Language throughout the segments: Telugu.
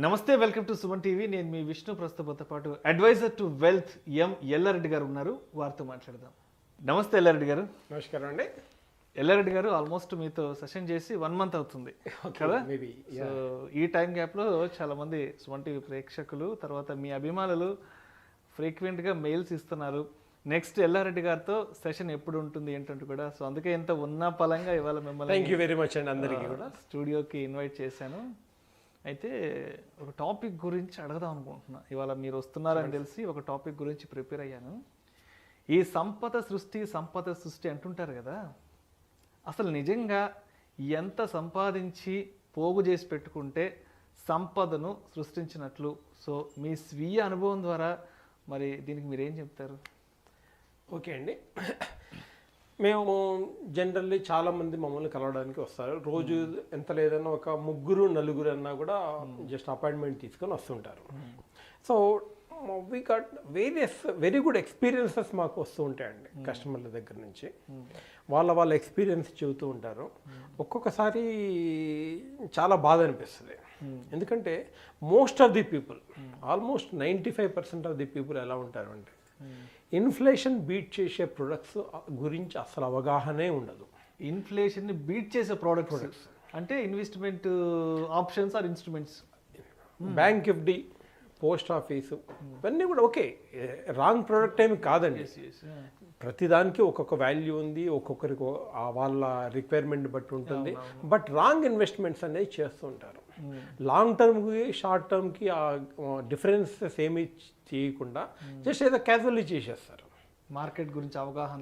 నమస్తే, వెల్కమ్ టు సుమన్ టీవీ. నేను మీ విష్ణు. ప్రస్తుతంతో పాటు అడ్వైజర్ టు వెల్త్ యెల్లా రెడ్డి గారు ఉన్నారు. వారితో మాట్లాడదాం. నమస్తే యెల్లా రెడ్డి గారు. నమస్కారం అండి. యెల్లా రెడ్డి గారు, ఆల్మోస్ట్ మీతో సెషన్ చేసి 1 month అవుతుంది కదా. సో ఈ టైం గ్యాప్లో చాలా మంది సుమన్ టీవీ ప్రేక్షకులు, తర్వాత మీ అభిమానులు ఫ్రీక్వెంట్గా మెయిల్స్ ఇస్తున్నారు. నెక్స్ట్ యెల్లా రెడ్డి గారితో సెషన్ ఎప్పుడు ఉంటుంది ఏంటంటే కూడా. సో అందుకే ఎంత ఉన్న పలంగా ఇవాళ మిమ్మల్ని థ్యాంక్ యూ వెరీ మచ్ అండి అందరికీ కూడా స్టూడియోకి ఇన్వైట్ చేశాను. అయితే ఒక టాపిక్ గురించి అడగదాం అనుకుంటున్నా. ఇవాళ మీరు వస్తున్నారని తెలిసి ఒక టాపిక్ గురించి ప్రిపేర్ అయ్యాను. ఈ సంపద సృష్టి అంటుంటారు కదా, అసలు నిజంగా ఎంత సంపాదించి పోగు చేసి పెట్టుకుంటే సంపదను సృష్టించినట్లు? సో మీ స్వీయ అనుభవం ద్వారా మరి దీనికి మీరేం చెప్తారు? ఓకే అండి. మేము జనరల్లీ చాలామంది మమ్మల్ని కలవడానికి వస్తారు. రోజు ఎంత లేదన్నా ఒక 3-4 అన్నా కూడా జస్ట్ అపాయింట్మెంట్ తీసుకొని వస్తుంటారు. So we got very good experiences మాకు వస్తూ ఉంటాయండి కస్టమర్ల దగ్గర నుంచి. వాళ్ళ ఎక్స్పీరియన్స్ చెబుతూ ఉంటారు. ఒక్కొక్కసారి చాలా బాధ అనిపిస్తుంది. ఎందుకంటే most of the people, almost 95% of the people ఎలా ఉంటారు అంటే ఇన్ఫ్లేషన్ బీట్ చేసే ప్రొడక్ట్స్ గురించి అసలు అవగాహనే ఉండదు. ఇన్ఫ్లేషన్ బీట్ చేసే ప్రొడక్ట్స్ అంటే investment options or instruments, bank FD, post office, ఇవన్నీ కూడా ఓకే, రాంగ్ ప్రోడక్ట్ ఏమి కాదండి. ప్రతిదానికి ఒక్కొక్క వాల్యూ ఉంది, ఒక్కొక్కరికి వాళ్ళ రిక్వైర్మెంట్ బట్టి ఉంటుంది. బట్ రాంగ్ ఇన్వెస్ట్మెంట్స్ అనేది చేస్తూ ఉంటారు. లాంగ్ టర్మ్కి షార్ట్ టర్మ్కి ఆ డిఫరెన్సెస్ ఏమీ చేయకుండా జస్ట్ ఏదో క్యాజువల్లీ చేసేస్తారు. మార్కెట్ గురించి అవగాహన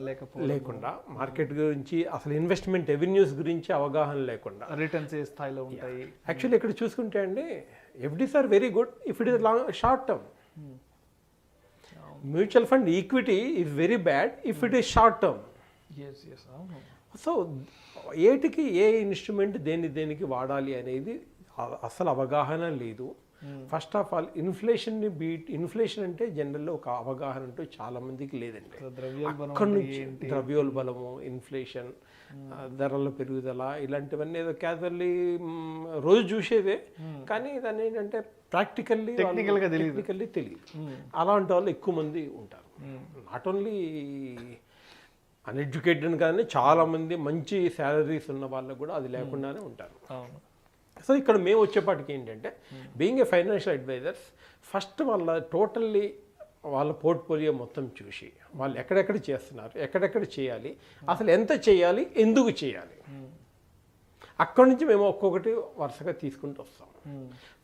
లేకుండా, మార్కెట్ గురించి అసలు ఇన్వెస్ట్మెంట్ రెవెన్యూస్ గురించి అవగాహన లేకుండా, రిటర్న్స్ ఏ స్థాయిలో ఉంటాయి. యాక్చువల్లీ ఇక్కడ చూసుకుంటే అండి FDs are very good if it is short term. Mutual fund equity is very bad if it is short term. So ఏటికి ఏ ఇన్స్ట్రుమెంట్ దేనికి వాడాలి అనేది అసలు అవగాహన లేదు. ఫస్ట్ ఆఫ్ ఆల్ ఇన్ఫ్లేషన్ అంటే జనరల్లో ఒక అవగాహన అంటూ చాలా మందికి లేదండి. అక్కడి నుంచి ద్రవ్యోల్బలము, ఇన్ఫ్లేషన్, ధరల పెరుగుదల, ఇలాంటివన్నీ ఏదో క్యాజువల్లీ రోజు చూసేదే, కానీ దాన్ని ఏంటంటే టెక్నికల్గా తెలియదు. అలాంటి వాళ్ళు ఎక్కువ మంది ఉంటారు. నాట్ ఓన్లీ అన్ఎడ్యుకేటెడ్ కానీ చాలామంది మంచి శాలరీస్ ఉన్న వాళ్ళకు కూడా అది లేకుండానే ఉంటారు. సో ఇక్కడ మేము వచ్చేపాటికి ఏంటంటే being a financial advisors, first totally వాళ్ళ పోర్ట్ఫోలియో మొత్తం చూసి వాళ్ళు ఎక్కడెక్కడ చేస్తున్నారు, ఎక్కడెక్కడ చేయాలి, అసలు ఎంత చేయాలి, ఎందుకు చేయాలి, అక్కడి నుంచి మేము ఒక్కొక్కటి వరుసగా తీసుకుంటూ వస్తాం.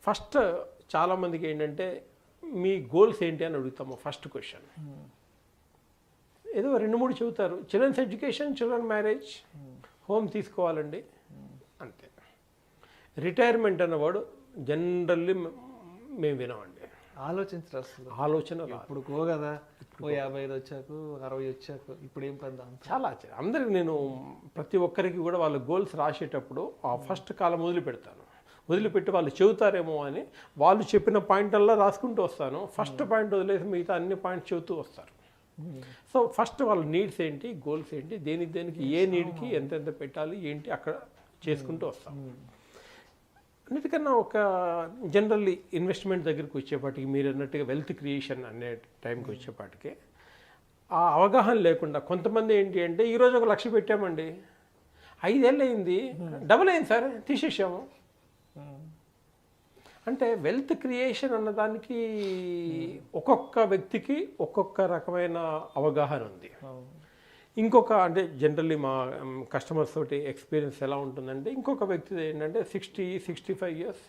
ఫస్ట్ చాలామందికి ఏంటంటే మీ గోల్స్ ఏంటి అని అడుగుతాము. ఫస్ట్ క్వశ్చన్ ఏదో 2-3 చెబుతారు. Children's education, children marriage, home తీసుకోవాలండి, అంతే. రిటైర్మెంట్ అన్నవాడు జనరల్లీ మేము వినామండి. ఆలోచన ఇప్పుడు కదా 55 వచ్చాకు, 60 వచ్చాకు, ఇప్పుడు ఏం పని చాలా అందరికి నేను ప్రతి ఒక్కరికి కూడా వాళ్ళ గోల్స్ రాసేటప్పుడు ఆ ఫస్ట్ కాలం వదిలిపెట్టి వాళ్ళు చెబుతారేమో అని వాళ్ళు చెప్పిన పాయింట్ల్లో రాసుకుంటూ వస్తాను. ఫస్ట్ పాయింట్ వదిలేసి మిగతా అన్ని పాయింట్స్ చెబుతూ వస్తారు. సో ఫస్ట్ వాళ్ళ నీడ్స్ ఏంటి, గోల్స్ ఏంటి, దేనికి ఏ నీడ్కి ఎంత పెట్టాలి ఏంటి అక్కడ చేసుకుంటూ వస్తాం. అన్నిటికన్నా ఒక జనరల్లీ ఇన్వెస్ట్మెంట్ దగ్గరికి వచ్చేపాటికి మీరు అన్నట్టుగా వెల్త్ క్రియేషన్ అనే టైంకి వచ్చేపాటికి ఆ అవగాహన లేకుండా కొంతమంది ఏంటి అంటే ఈరోజు 1 లక్ష పెట్టామండి, 5 ఏళ్ళు అయింది, డబుల్ అయింది సార్, తీసేసాము. అంటే వెల్త్ క్రియేషన్ అన్నదానికి ఒక్కొక్క వ్యక్తికి ఒక్కొక్క రకమైన అవగాహన ఉంది. ఇంకొక అంటే జనరల్లీ మా కస్టమర్స్ తోటి ఎక్స్పీరియన్స్ ఎలా ఉంటుందంటే, ఇంకొక వ్యక్తి ఏంటంటే 60-65 ఇయర్స్,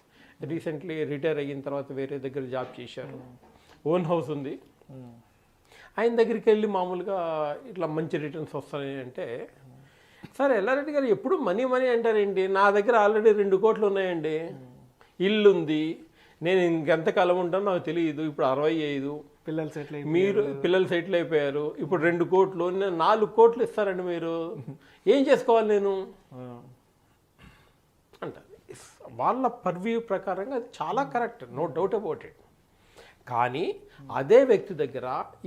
రీసెంట్లీ రిటైర్ అయిన తర్వాత వేరే దగ్గర జాబ్ చేశారు, ఓన్ హౌస్ ఉంది. ఆయన దగ్గరికి వెళ్ళి మామూలుగా ఇట్లా మంచి రిటర్న్స్ వస్తాయి అంటే, సార్ యెల్లా రెడ్డి గారు ఎప్పుడు మనీ అంటారేంటి, నా దగ్గర ఆల్రెడీ 2 కోట్లు ఉన్నాయండి, ఇల్లు ఉంది, నేను ఇంకెంతకాలం ఉంటానో నాకు తెలియదు, ఇప్పుడు 65, పిల్లలు సెటిల్ అయిపోయారు, ఇప్పుడు 2 కోట్లు, 4 కోట్లు ఇస్తారండి, మీరు ఏం చేసుకోవాలి నేను అంటారు. వాళ్ళ పర్వ్యూ ప్రకారంగా అది చాలా correct, no doubt about it. కానీ అదే వ్యక్తి దగ్గర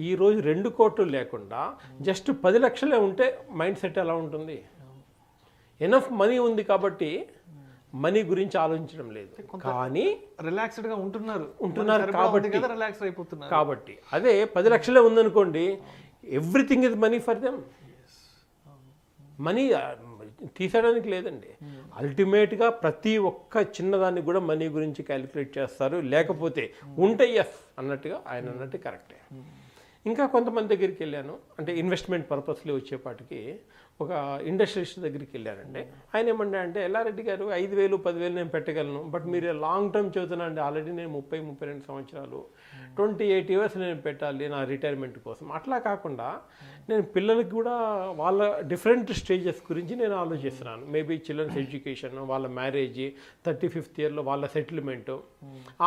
ఈరోజు 2 కోట్లు లేకుండా జస్ట్ 10 లక్షలే ఉంటే మైండ్ సెట్ ఎలా ఉంటుంది? ఎనఫ్ మనీ ఉంది కాబట్టి మనీ గురించి ఆలోచించడం లేదు. కానీ రిలాక్స్డ్ గా ఉంటున్నారు కాబట్టి అదే 10 లక్షలే ఉందనుకోండి, everything is money for them. Money తీసేయడానికి లేదండి. అల్టిమేట్గా ప్రతి ఒక్క చిన్నదాన్ని కూడా మనీ గురించి క్యాలిక్యులేట్ చేస్తారు. లేకపోతే ఉంటే ఎస్ అన్నట్టుగా ఆయన అన్నట్టు కరెక్టే. ఇంకా కొంతమంది దగ్గరికి వెళ్ళాను, అంటే ఇన్వెస్ట్మెంట్ పర్పస్లో వచ్చేపాటికి ఒక ఇండస్ట్రియలిస్ట్ దగ్గరికి వెళ్ళానండి. ఆయన ఏమన్నా అంటే, ఎల్లారెడ్డి గారు 5,000 10,000 నేను పెట్టగలను, బట్ మీరు లాంగ్ టర్మ్ చదువుతున్నా అండి, ఆల్రెడీ నేను 30-32 సంవత్సరాలు 28 ఇయర్స్ నేను పెట్టాలి నా రిటైర్మెంట్ కోసం. అట్లా కాకుండా నేను పిల్లలకి కూడా వాళ్ళ డిఫరెంట్ స్టేజెస్ గురించి నేను ఆలోచిస్తున్నాను. మేబీ చిల్డ్రన్స్ ఎడ్యుకేషన్, వాళ్ళ మ్యారేజ్, 35th ఇయర్లో వాళ్ళ సెటిల్మెంటు,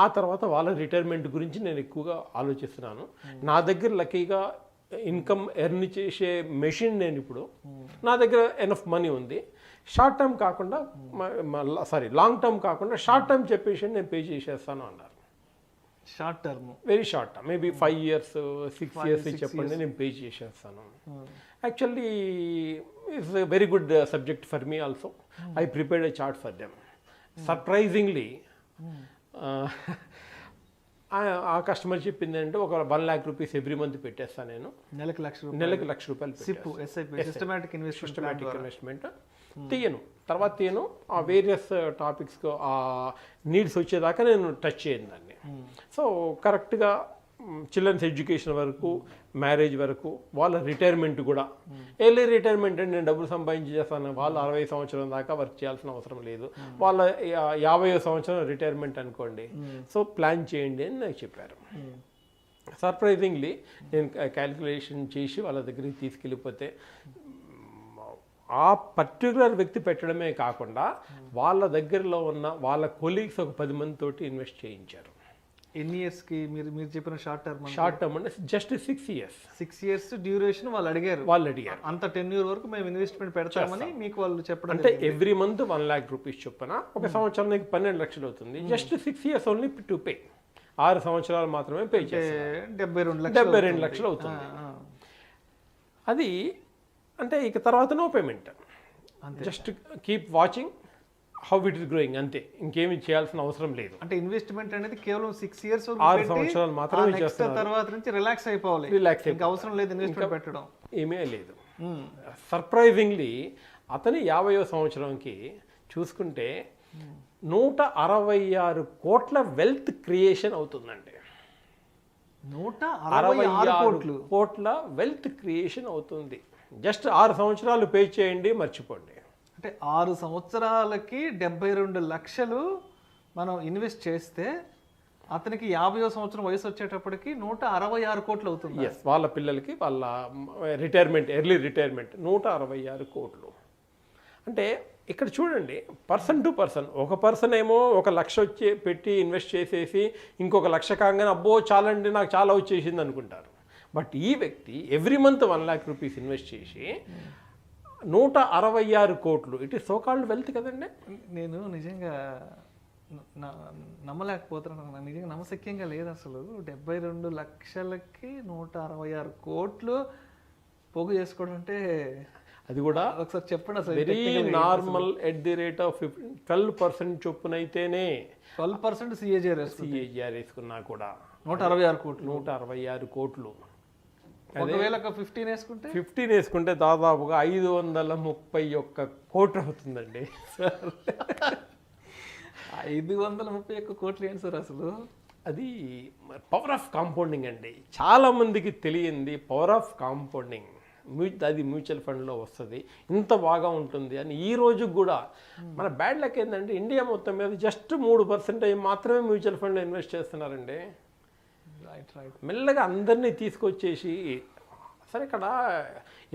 ఆ తర్వాత వాళ్ళ రిటైర్మెంట్ గురించి నేను ఎక్కువగా ఆలోచిస్తున్నాను. నా దగ్గర లక్కీగా ఇన్కమ్ ఎర్న్ చేసే మెషిన్ నేను ఇప్పుడు, నా దగ్గర ఎనఫ్ మనీ ఉంది. షార్ట్ టర్మ్ కాకుండా లాంగ్ టర్మ్ కాకుండా షార్ట్ టర్మ్ చెప్పేసి నేను పే చేసేస్తాను అన్నారు. Short term, very short term, maybe 5 years 6 years చెప్పండి, నేను పే చేసేస్తాను. Actually it's a very good subject for me also. I prepared a chart for them. Surprisingly ఆ కస్టమర్ చెప్పింది అంటే, ఒక 1 lakh rupees ఎవ్రీ మంత్ పెట్టేస్తాను నేను, నెలకు 1,00,000 రూపాయలు సిస్టమాటిక్ ఇన్వెస్ట్మెంట్ తీయను, తర్వాత తీయను. ఆ వేరియస్ టాపిక్స్కి ఆ నీడ్స్ వచ్చేదాకా నేను టచ్ చేయను దాన్ని. సో కరెక్ట్గా చిల్డ్రన్స్ ఎడ్యుకేషన్ వరకు, మ్యారేజ్ వరకు, వాళ్ళ రిటైర్మెంట్ కూడా, ఎర్లీ రిటైర్మెంట్ అంటే నేను డబ్బులు సంపాదించి చేస్తాను, వాళ్ళు 60 సంవత్సరం దాకా వర్క్ చేయాల్సిన అవసరం లేదు, వాళ్ళ 50వ సంవత్సరం రిటైర్మెంట్ అనుకోండి, సో ప్లాన్ చేయండి అని నాకు చెప్పారు. సర్ప్రైజింగ్లీ నేను క్యాలిక్యులేషన్ చేసి వాళ్ళ దగ్గరికి తీసుకెళ్ళిపోతే, ఆ పర్టికులర్ వ్యక్తి పెట్టడమే కాకుండా వాళ్ళ దగ్గరలో ఉన్న వాళ్ళ కొలీగ్స్ ఒక 10 మంది తోటి ఇన్వెస్ట్ చేయించారు. ఎన్ని ఇయర్స్కి మీరు చెప్పిన షార్ట్ టర్మ్ అంటే జస్ట్ 6 years. 6 years డ్యూరేషన్ వాళ్ళు అడిగారు. అంత 10 years వరకు మేము ఇన్వెస్ట్మెంట్ పెడతామని మీకు వాళ్ళు చెప్పడం. అంటే ఎవ్రీ మంత్ 1 lakh rupees చొప్పున, ఒక సంవత్సరానికి 12 లక్షలు అవుతుంది. Just 6 years only to pay. 6 సంవత్సరాలు మాత్రమే పే చేస్తారు. 72 లక్షలు అవుతుంది. అది అంటే ఇక తర్వాత no payment, just keep watching how it is growing, అంతే, ఇంకేమి చేయాల్సిన అవసరం లేదు. అంటే ఇన్వెస్ట్మెంట్ అనేది కేవలం 6 years 6 సంవత్సరాలు మాత్రమే చేస్తారు. తర్వాత నుంచి రిలాక్స్ అయిపోవాలి, ఇంకా అవసరం లేదు ఇన్వెస్ట్మెంట్ పెట్టడం, ఏమీ లేదు. సర్ప్రైజింగ్లీ అతని 50వ సంవత్సరంకి చూసుకుంటే 166 కోట్ల వెల్త్ క్రియేషన్ అవుతుందండి. 166 కోట్ల వెల్త్ క్రియేషన్ అవుతుంది. జస్ట్ 6 సంవత్సరాలు పే చేయండి, మర్చిపోండి. అంటే 6 సంవత్సరాలకి 72 లక్షలు మనం ఇన్వెస్ట్ చేస్తే అతనికి 50వ సంవత్సరం వయసు వచ్చేటప్పటికి 166 కోట్లు అవుతుంది. ఎస్, వాళ్ళ పిల్లలకి వాళ్ళ రిటైర్మెంట్, ఎర్లీ రిటైర్మెంట్ 166 కోట్లు. అంటే ఇక్కడ చూడండి, పర్సన్ టు పర్సన్, ఒక పర్సన్ ఏమో 1 లక్ష వచ్చి పెట్టి ఇన్వెస్ట్ చేసేసి ఇంకొక లక్ష కాగానే అబ్బో చాలండి నాకు చాలా వచ్చేసింది అనుకుంటారు. బట్ ఈ వ్యక్తి every month 1 lakh rupees invest చేసి 166 కోట్లు, it is so called wealth కదండి. నేను నిజంగా నమ్మలేకపోతున్నాను, నాకు నిజంగా నమ్మశక్యంగా లేదు అసలు. 72 లక్షలకి 166 కోట్లు పోగు చేసుకోవడం అంటే, అది కూడా ఒకసారి చెప్పండి అసలు. Very normal at the rate of 12% చొప్పున అయితేనే, 12% సిఏజిఆర్ వేసుకున్నా కూడా 166 కోట్లు. 166 కోట్లు. ఒకవేళ 15 వేసుకుంటే దాదాపుగా 531 కోట్లు అవుతుందండి. 531 కోట్లు ఏంటి సార్ అసలు? అది పవర్ ఆఫ్ కాంపౌండింగ్ అండి. చాలా మందికి తెలియంది పవర్ ఆఫ్ కాంపౌండింగ్. అది మ్యూచువల్ ఫండ్లో వస్తుంది, ఇంత బాగా ఉంటుంది అని. ఈ రోజు కూడా మన బ్యాడ్ లక్ ఏంటంటే, ఇండియా మొత్తం మీద జస్ట్ 3% మాత్రమే మ్యూచువల్ ఫండ్లో ఇన్వెస్ట్ చేస్తున్నారండి. మెల్లగా అందరినీ తీసుకొచ్చేసి, సరే ఇక్కడ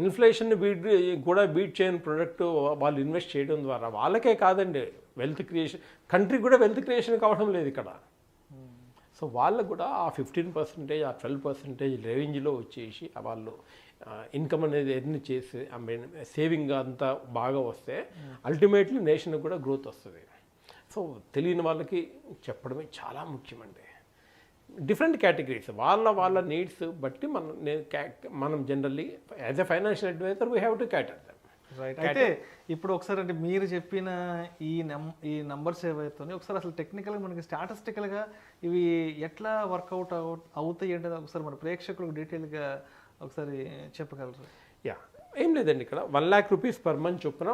ఇన్ఫ్లేషన్ బీట్ చేయని ప్రొడక్ట్ వాళ్ళు ఇన్వెస్ట్ చేయడం ద్వారా వాళ్ళకే కాదండి వెల్త్ క్రియేషన్, కంట్రీకి కూడా వెల్త్ క్రియేషన్ కావడం లేదు ఇక్కడ. సో వాళ్ళకు కూడా ఆ 15% ఆ 12% రేంజ్లో వచ్చేసి వాళ్ళు ఇన్కమ్ అనేది ఎర్న్ చేసి, సేవింగ్ అంతా బాగా వస్తే అల్టిమేట్లీ నేషన్కి కూడా గ్రోత్ వస్తుంది. సో తెలియని వాళ్ళకి చెప్పడమే చాలా ముఖ్యమండి. డిఫరెంట్ కేటగిరీస్, వాళ్ళ నీడ్స్ బట్టి మనం generally as a financial advisor we have to cater them. Right. అయితే ఇప్పుడు ఒకసారి అంటే మీరు చెప్పిన ఈ నంబర్స్ ఏవైతే ఒకసారి అసలు టెక్నికల్గా మనకి స్టాటిస్టికల్గా ఇవి ఎట్లా వర్కౌట్ అవుతాయి అంటే ఒకసారి మన ప్రేక్షకులకు డీటెయిల్గా ఒకసారి చెప్పగలరు? యా, ఏం లేదండి, ఇక్కడ 1 lakh రూపీస్ పర్ మంత్ చొప్పున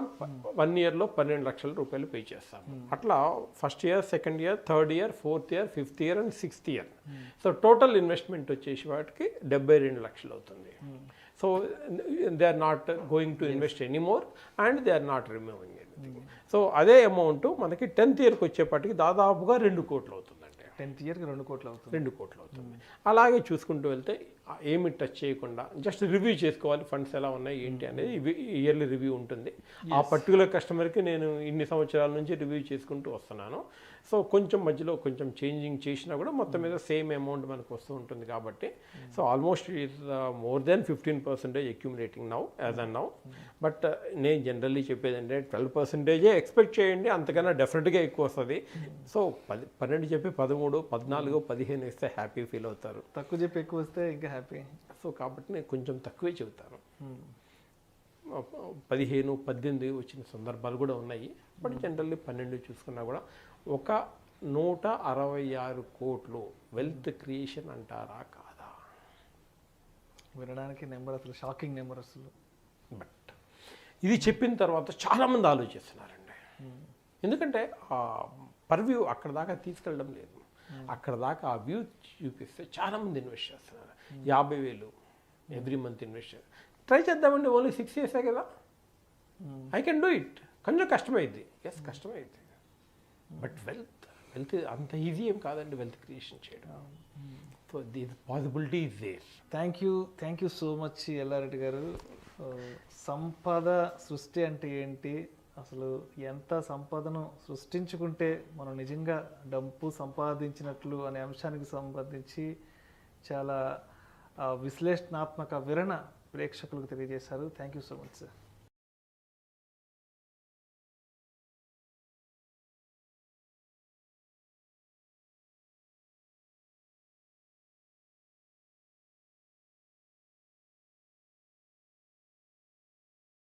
1 yearలో 12 లక్షల రూపాయలు పే చేస్తాము. అట్లా first year, second year, third year, fourth year, fifth year and sixth year. So total investment వచ్చేసి వాటికి 72 లక్షలు అవుతుంది. So they are not going to invest anymore and they are not removing anything. So అదే అమౌంట్ మనకి 10th ఇయర్కి వచ్చేపాటికి దాదాపుగా 2 కోట్లు అవుతుందండి. 10th ఇయర్కి 2 కోట్లు అవుతుంది. 2 కోట్లు అవుతుంది. అలాగే చూసుకుంటూ వెళ్తే ఏమి టచ్ చేయకుండా జస్ట్ రివ్యూ చేసుకోవాలి, ఫండ్స్ ఎలా ఉన్నాయి ఏంటి అనేది ఇయర్లీ రివ్యూ ఉంటుంది. ఆ పర్టికులర్ కస్టమర్కి నేను ఇన్ని సంవత్సరాల నుంచి రివ్యూ చేసుకుంటూ వస్తున్నాను. సో కొంచెం మధ్యలో కొంచెం చేంజింగ్ చేసినా కూడా మొత్తం మీద సేమ్ అమౌంట్ మనకు వస్తూ ఉంటుంది కాబట్టి so almost is more than 15% accumulating now as and now. But నేను జనరల్లీ చెప్పేది అంటే 12% ఎక్స్పెక్ట్ చేయండి, అంతకన్నా డెఫినెట్గా ఎక్కువ వస్తుంది. సో 12 చెప్పి 13, 14, 15 ఇస్తే హ్యాపీ ఫీల్ అవుతారు. తక్కువ చెప్పి ఎక్కువ వస్తే ఇంకా హ్యాపీ. సో కాబట్టి నేను కొంచెం తక్కువే చెబుతాను. 15, 18 వచ్చిన సందర్భాలు కూడా ఉన్నాయి. బట్ జనరల్లీ 12 చూసుకున్నా కూడా ఒక 166 కోట్లు వెల్త్ క్రియేషన్ అంటారా కాదా? వినడానికి నెంబర్ అసలు షాకింగ్ నెంబర్ అసలు. బట్ ఇది చెప్పిన తర్వాత చాలామంది ఆలోచిస్తున్నారండి. ఎందుకంటే ఆ పర్వ్యూ అక్కడ దాకా తీసుకెళ్ళడం లేదు. అక్కడ దాకా ఆ వ్యూ చూపిస్తే చాలామంది ఇన్వెస్ట్ చేస్తున్నారు. 50,000 ఎవ్రీ మంత్ ఇన్వెస్ట్ చేస్తారు. ట్రై చేద్దామండి, ఓన్లీ 6 yearsే కదా, ఐ కెన్ డూ ఇట్. కొంచెం కష్టమైంది, ఎస్ కష్టమైంది. బట్ వెల్త్ అంత ఈజీ ఏం కాదండి వెల్త్ క్రియేషన్ చేయడం. So the possibility is there. Thank you so much Yellareddy గారు. సంపద సృష్టి అంటే ఏంటి, అసలు ఎంత సంపదను సృష్టించుకుంటే మనం నిజంగా డబ్బు సంపాదించినట్లు అనే అంశానికి సంబంధించి చాలా విశ్లేషణాత్మక వివరణ ప్రేక్షకులకు తెలియజేశారు. Thank you so much sir.